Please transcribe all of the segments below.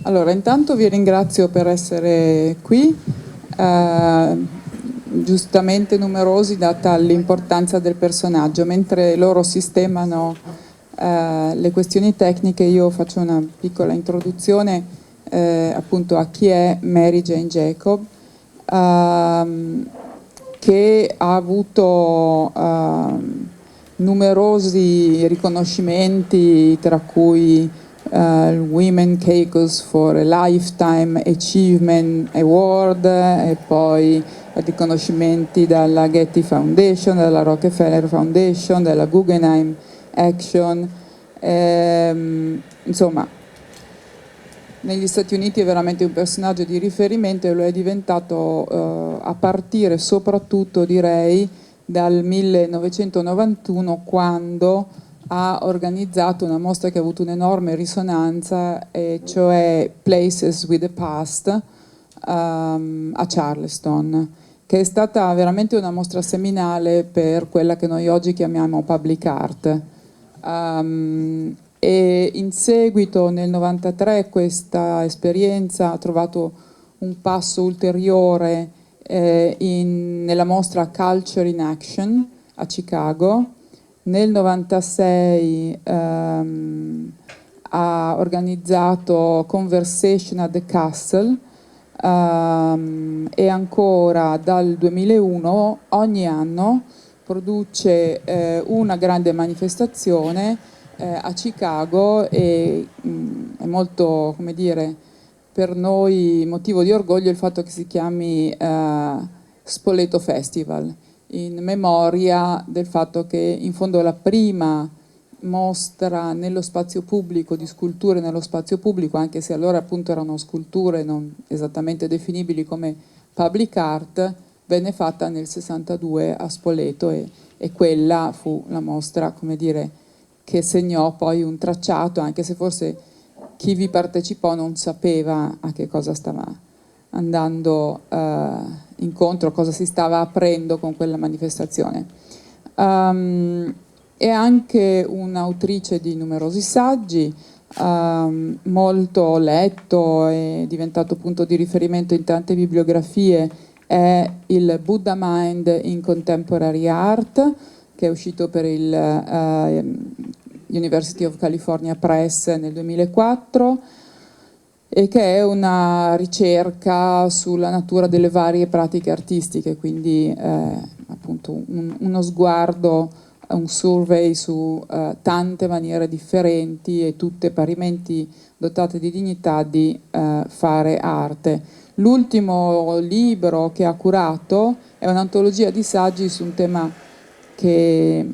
Allora, intanto vi ringrazio per essere qui, giustamente numerosi data l'importanza del personaggio. Mentre loro sistemano le questioni tecniche, io faccio una piccola introduzione appunto a chi è Mary Jane Jacob, che ha avuto numerosi riconoscimenti, tra cui Women Caucus for a Lifetime Achievement Award e poi riconoscimenti dalla Getty Foundation, dalla Rockefeller Foundation, dalla Guggenheim Action, insomma negli Stati Uniti è veramente un personaggio di riferimento e lo è diventato a partire soprattutto, direi, dal 1991, quando ha organizzato una mostra che ha avuto un'enorme risonanza, e cioè Places with the Past a Charleston, che è stata veramente una mostra seminale per quella che noi oggi chiamiamo public art. E in seguito nel 93 questa esperienza ha trovato un passo ulteriore nella mostra Culture in Action a Chicago. Nel 96 ha organizzato Conversation at the Castle e ancora dal 2001 ogni anno produce una grande manifestazione a Chicago e è molto, come dire, per noi motivo di orgoglio il fatto che si chiami Spoleto Festival, in memoria del fatto che in fondo la prima mostra nello spazio pubblico, di sculture nello spazio pubblico, anche se allora appunto erano sculture non esattamente definibili come public art, venne fatta nel 62 a Spoleto e quella fu la mostra, come dire, che segnò poi un tracciato, anche se forse chi vi partecipò non sapeva a che cosa stava andando incontro, cosa si stava aprendo con quella manifestazione. È anche un'autrice di numerosi saggi, molto letto, è diventato punto di riferimento in tante bibliografie, è il Buddha Mind in Contemporary Art, che è uscito per il University of California Press nel 2004, e che è una ricerca sulla natura delle varie pratiche artistiche, quindi appunto uno sguardo, un survey su tante maniere differenti e tutte parimenti dotate di dignità di fare arte. L'ultimo libro che ha curato è un'antologia di saggi su un tema che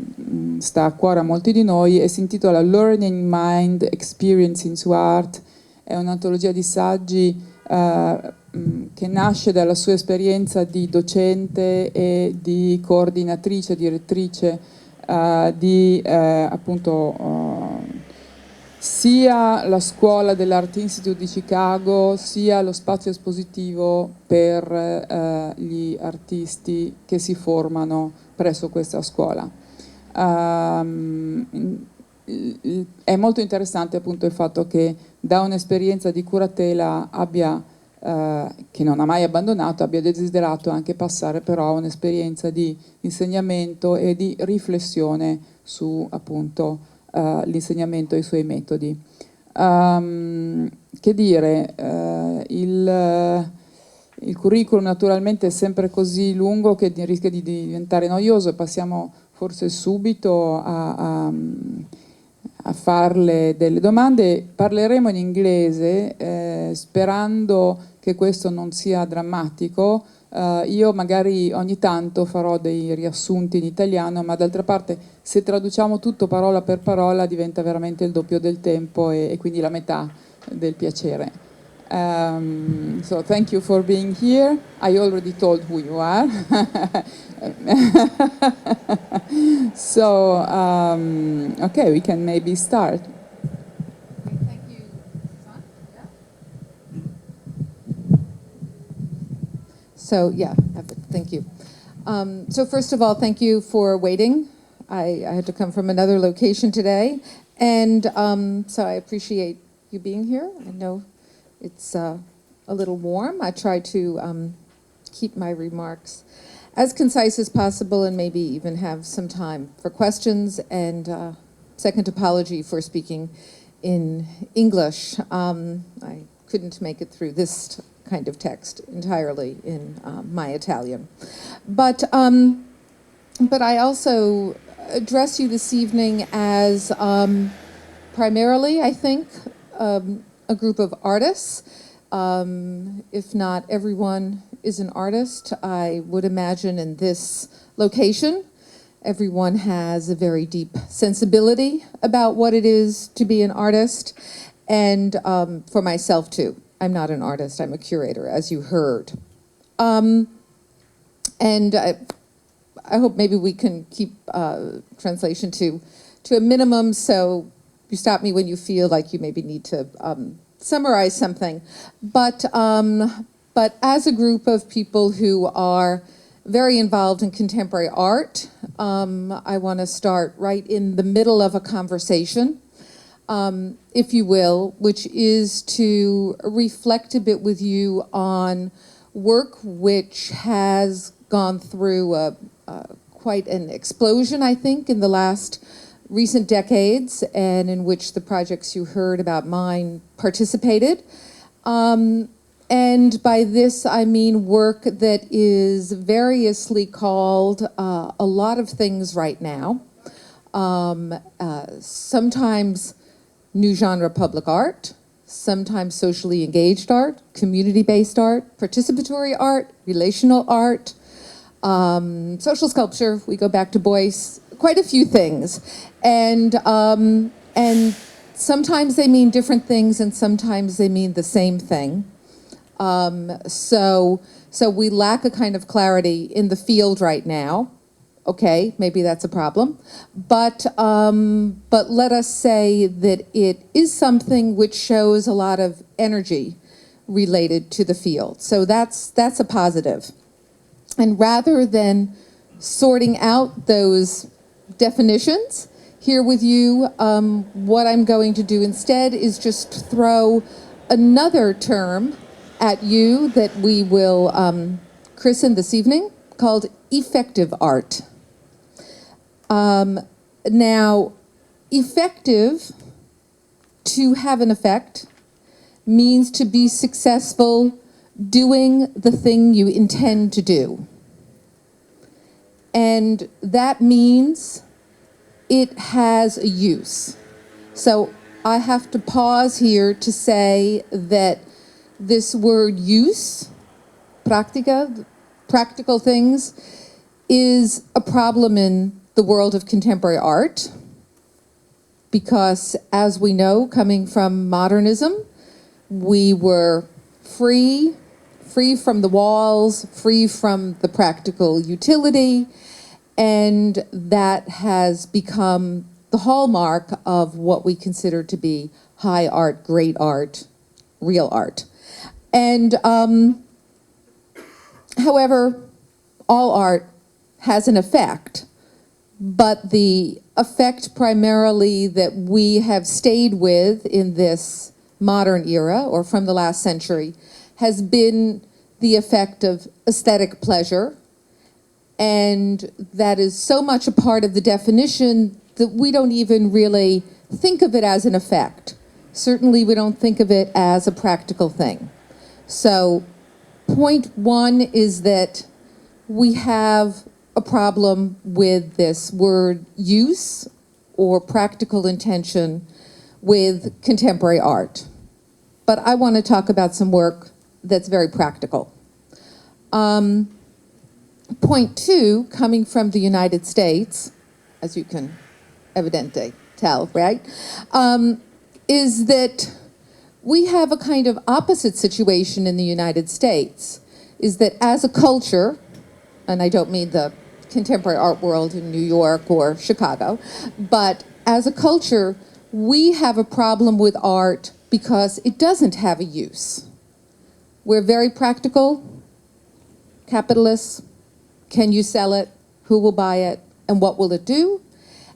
sta a cuore a molti di noi e si intitola Learning Mind, Experiencing su Art. È un'antologia di saggi che nasce dalla sua esperienza di docente e di coordinatrice, direttrice di appunto sia la scuola dell'Art Institute di Chicago, sia lo spazio espositivo per gli artisti che si formano presso questa scuola. È molto interessante appunto il fatto che da un'esperienza di curatela abbia, che non ha mai abbandonato, abbia desiderato anche passare però a un'esperienza di insegnamento e di riflessione su appunto l'insegnamento e i suoi metodi. Che dire, il curriculum naturalmente è sempre così lungo che rischia di diventare noioso e passiamo forse subito a farle delle domande. Parleremo in inglese sperando che questo non sia drammatico. Io magari ogni tanto farò dei riassunti in italiano, ma d'altra parte se traduciamo tutto parola per parola diventa veramente il doppio del tempo e quindi la metà del piacere. So thank you for being here. I already told who you are. So okay, we can maybe start. Thank you, Susan. So yeah, thank you. So first of all, thank you for waiting. I had to come from another location today, and so I appreciate you being here. I know It's a little warm. I try to keep my remarks as concise as possible and maybe even have some time for questions. And second apology for speaking in English. I couldn't make it through this kind of text entirely in my Italian. But I also address you this evening as primarily, I think, a group of artists. If not everyone is an artist, I would imagine in this location, everyone has a very deep sensibility about what it is to be an artist. And for myself too. I'm not an artist, I'm a curator, as you heard. And I hope maybe we can keep translation to a minimum, so you stop me when you feel like you maybe need to summarize something. But as a group of people who are very involved in contemporary art, I want to start right in the middle of a conversation, if you will, which is to reflect a bit with you on work which has gone through quite an explosion, I think, in the last recent decades, and in which the projects you heard about mine participated. And by this, I mean work that is variously called a lot of things right now. Sometimes new genre public art, sometimes socially engaged art, community-based art, participatory art, relational art, social sculpture, we go back to Boyce, quite a few things. And sometimes they mean different things and sometimes they mean the same thing. So we lack a kind of clarity in the field right now. Okay, maybe that's a problem. But let us say that it is something which shows a lot of energy related to the field. So that's a positive. And rather than sorting out those definitions here with you, what I'm going to do instead is just throw another term at you that we will christen this evening, called effective art. Now, effective, to have an effect, means to be successful doing the thing you intend to do. And that means it has a use. So I have to pause here to say that this word use, práctica, practical things, is a problem in the world of contemporary art, because as we know, coming from modernism, we were free from the walls, free from the practical utility, and that has become the hallmark of what we consider to be high art, great art, real art. And however, all art has an effect, but the effect primarily that we have stayed with in this modern era, or from the last century, has been the effect of aesthetic pleasure. And that is so much a part of the definition that we don't even really think of it as an effect. Certainly we don't think of it as a practical thing. So point one is that we have a problem with this word use or practical intention with contemporary art. But I want to talk about some work that's very practical. Point two, coming from the United States, as you can evidently tell, right, is that we have a kind of opposite situation in the United States, is that as a culture, and I don't mean the contemporary art world in New York or Chicago, but as a culture, we have a problem with art because it doesn't have a use. We're very practical, capitalists. Can you sell it? Who will buy it? And what will it do?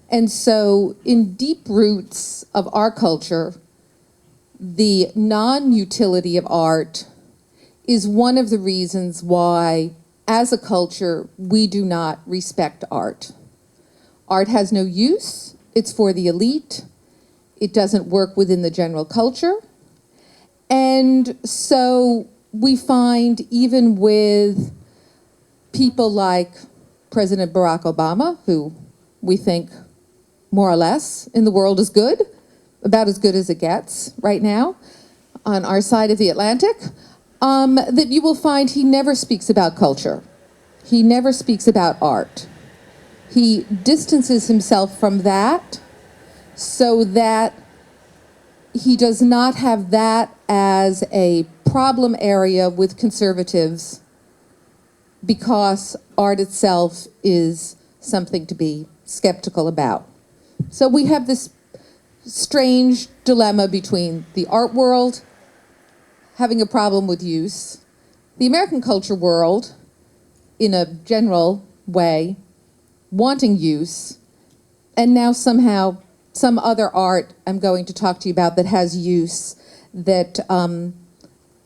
And so in deep roots of our culture, the non-utility of art is one of the reasons why, as a culture, we do not respect art. Art has no use, it's for the elite, it doesn't work within the general culture, and so we find even with people like President Barack Obama, who we think more or less in the world is good, about as good as it gets right now on our side of the Atlantic, that you will find he never speaks about culture. He never speaks about art. He distances himself from that so that he does not have that as a problem area with conservatives, because art itself is something to be skeptical about. So we have this strange dilemma between the art world having a problem with use, the American culture world, in a general way, wanting use, and now somehow some other art I'm going to talk to you about that has use, that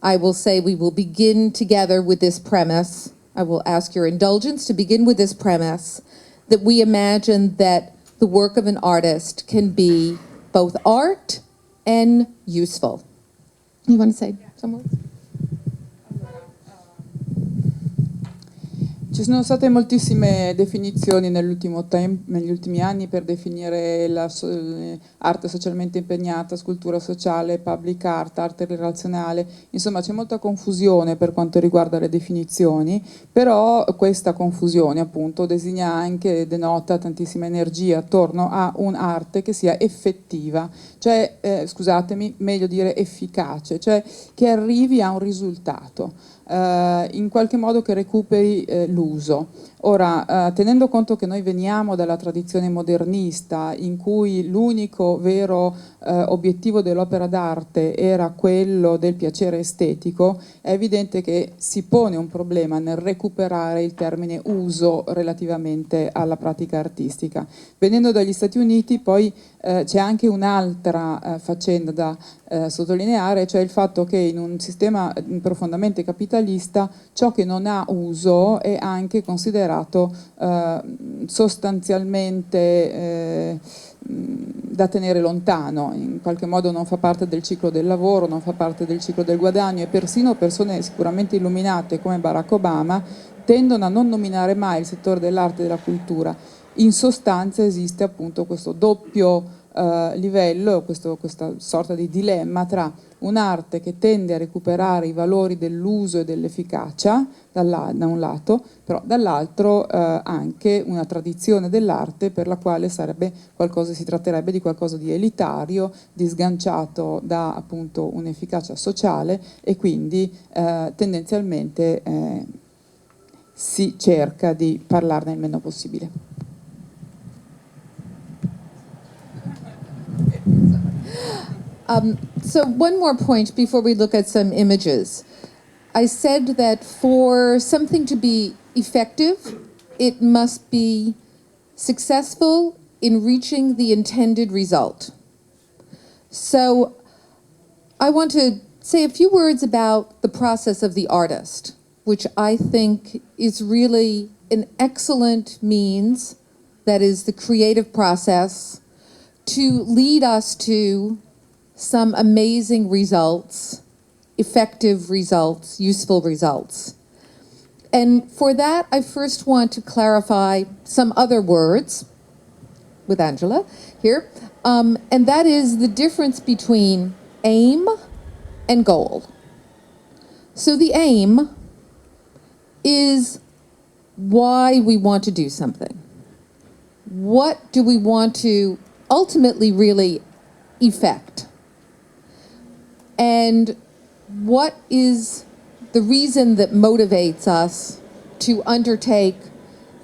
I will say we will begin together with this premise. I will ask your indulgence to begin with this premise, that we imagine that the work of an artist can be both art and useful. You want to say some words? Ci sono state moltissime definizioni negli ultimi anni per definire arte socialmente impegnata, scultura sociale, public art, arte relazionale. Insomma, c'è molta confusione per quanto riguarda le definizioni, però questa confusione appunto designa anche, denota tantissima energia attorno a un'arte che sia effettiva, cioè, scusatemi, meglio dire efficace, cioè che arrivi a un risultato. In qualche modo che recuperi l'uso. Ora, tenendo conto che noi veniamo dalla tradizione modernista, in cui l'unico vero obiettivo dell'opera d'arte era quello del piacere estetico, è evidente che si pone un problema nel recuperare il termine uso relativamente alla pratica artistica. Venendo dagli Stati Uniti, poi c'è anche un'altra faccenda da sottolineare, cioè il fatto che in un sistema profondamente capitalista ciò che non ha uso è anche considerato sostanzialmente da tenere lontano, in qualche modo non fa parte del ciclo del lavoro, non fa parte del ciclo del guadagno, e persino persone sicuramente illuminate come Barack Obama tendono a non nominare mai il settore dell'arte e della cultura. In sostanza esiste appunto questo doppio livello, questa sorta di dilemma tra un'arte che tende a recuperare i valori dell'uso e dell'efficacia da un lato, però dall'altro anche una tradizione dell'arte per la quale si tratterebbe di qualcosa di elitario, di sganciato da appunto un'efficacia sociale, e quindi tendenzialmente si cerca di parlarne il meno possibile. So one more point before we look at some images. I said that for something to be effective, it must be successful in reaching the intended result. So I want to say a few words about the process of the artist, which I think is really an excellent means, that is the creative process, to lead us to some amazing results, effective results, useful results. And for that, I first want to clarify some other words with Angela here, and that is the difference between aim and goal. So the aim is why we want to do something. What do we want to ultimately really effect? And what is the reason that motivates us to undertake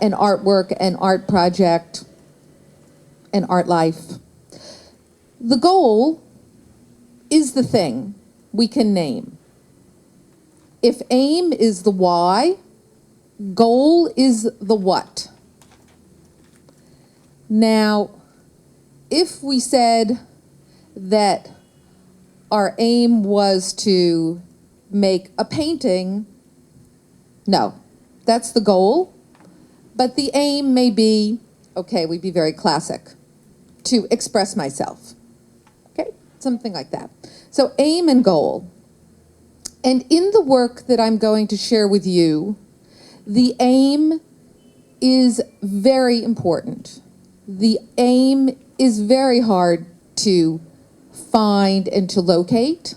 an artwork, an art project, an art life? The goal is the thing we can name. If aim is the why, goal is the what. Now, if we said that our aim was to make a painting, no, that's the goal. But the aim may be, okay, we'd be very classic, to express myself. Okay, something like that. So aim and goal. And in the work that I'm going to share with you, the aim is very important. The aim is very hard to find and to locate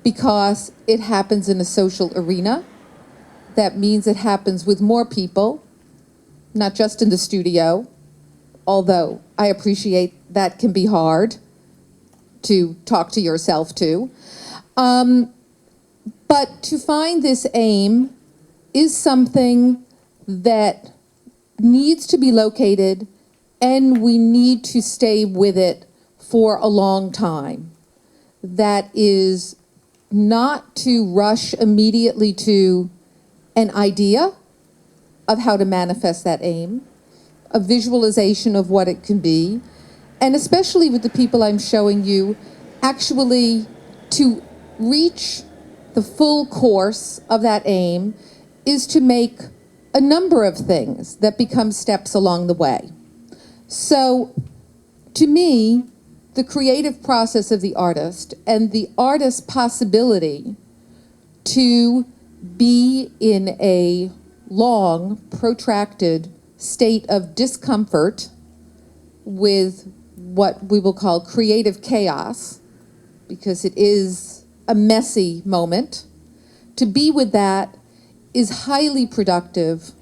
because it happens in a social arena. That means it happens with more people, not just in the studio, although I appreciate that can be hard to talk to yourself to. But to find this aim is something that needs to be located, and we need to stay with it for a long time. That is not to rush immediately to an idea of how to manifest that aim, a visualization of what it can be, and especially with the people I'm showing you, actually to reach the full course of that aim is to make a number of things that become steps along the way. So, to me, the creative process of the artist and the artist's possibility to be in a long, protracted state of discomfort with what we will call creative chaos, because it is a messy moment, to be with that is highly productive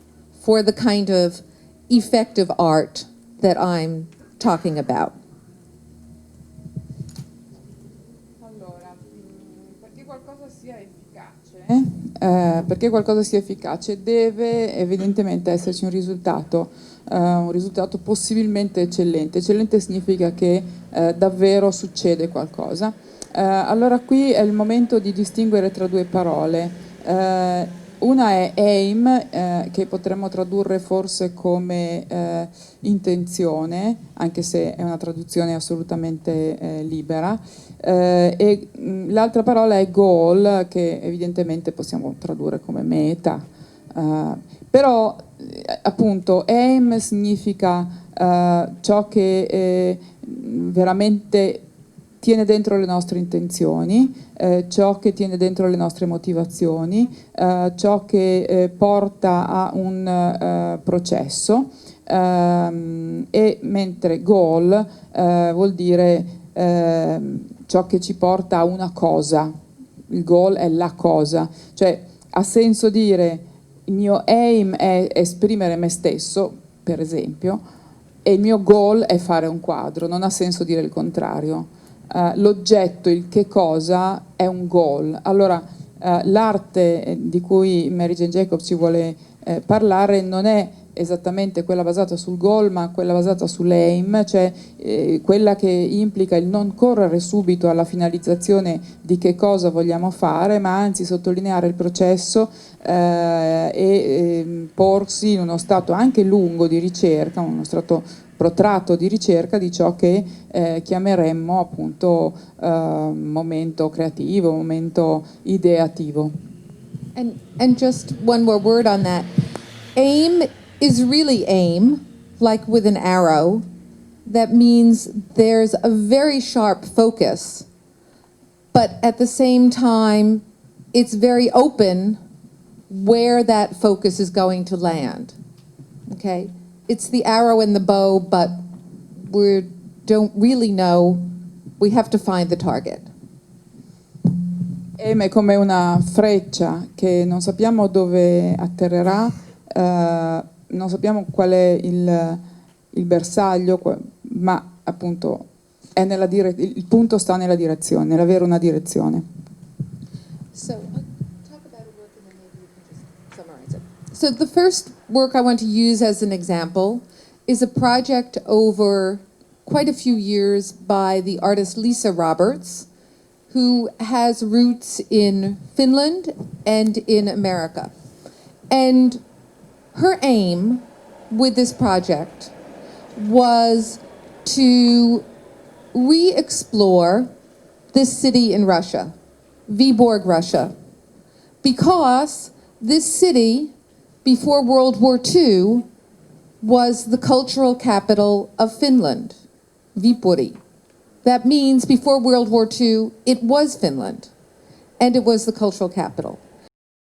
for the kind of effective art that I'm talking about. Allora, perché qualcosa sia efficace deve evidentemente esserci un risultato possibilmente eccellente. Eccellente significa che davvero succede qualcosa. Allora qui è il momento di distinguere tra due parole. Una è aim, che potremmo tradurre forse come intenzione, anche se è una traduzione assolutamente libera, e l'altra parola è goal, che evidentemente possiamo tradurre come meta. Però appunto aim significa ciò che veramente tiene dentro le nostre intenzioni, ciò che tiene dentro le nostre motivazioni, ciò che porta a un processo, e mentre goal vuol dire ciò che ci porta a una cosa. Il goal è la cosa, cioè ha senso dire il mio aim è esprimere me stesso, per esempio, e il mio goal è fare un quadro, non ha senso dire il contrario. L'oggetto, il che cosa, è un goal. Allora, l'arte di cui Mary Jane Jacobs ci vuole parlare non è esattamente quella basata sul goal, ma quella basata sull'aim, cioè quella che implica il non correre subito alla finalizzazione di che cosa vogliamo fare, ma anzi sottolineare il processo e porsi in uno stato anche lungo di ricerca, uno stato protratto di ricerca di ciò che chiameremmo appunto momento creativo, momento ideativo. And just one more word on that. Aim is really aim, like with an arrow. That means there's a very sharp focus, but at the same time, it's very open where that focus is going to land. Okay? It's the arrow and the bow, but we don't really know. We have to find the target. Aim è come una freccia che non sappiamo dove atterrerà, non sappiamo qual è il bersaglio, ma appunto è il punto sta nella direzione, nell'avere una direzione. So, talk about a work and then maybe you can just summarize it. So the first work I want to use as an example is a project over quite a few years by the artist Lisa Roberts, who has roots in Finland and in America. And her aim with this project was to re-explore this city in Russia, Viborg, Russia, because this city, before World War II, was the cultural capital of Finland, Viipuri. That means before World War II, it was Finland, and it was the cultural capital.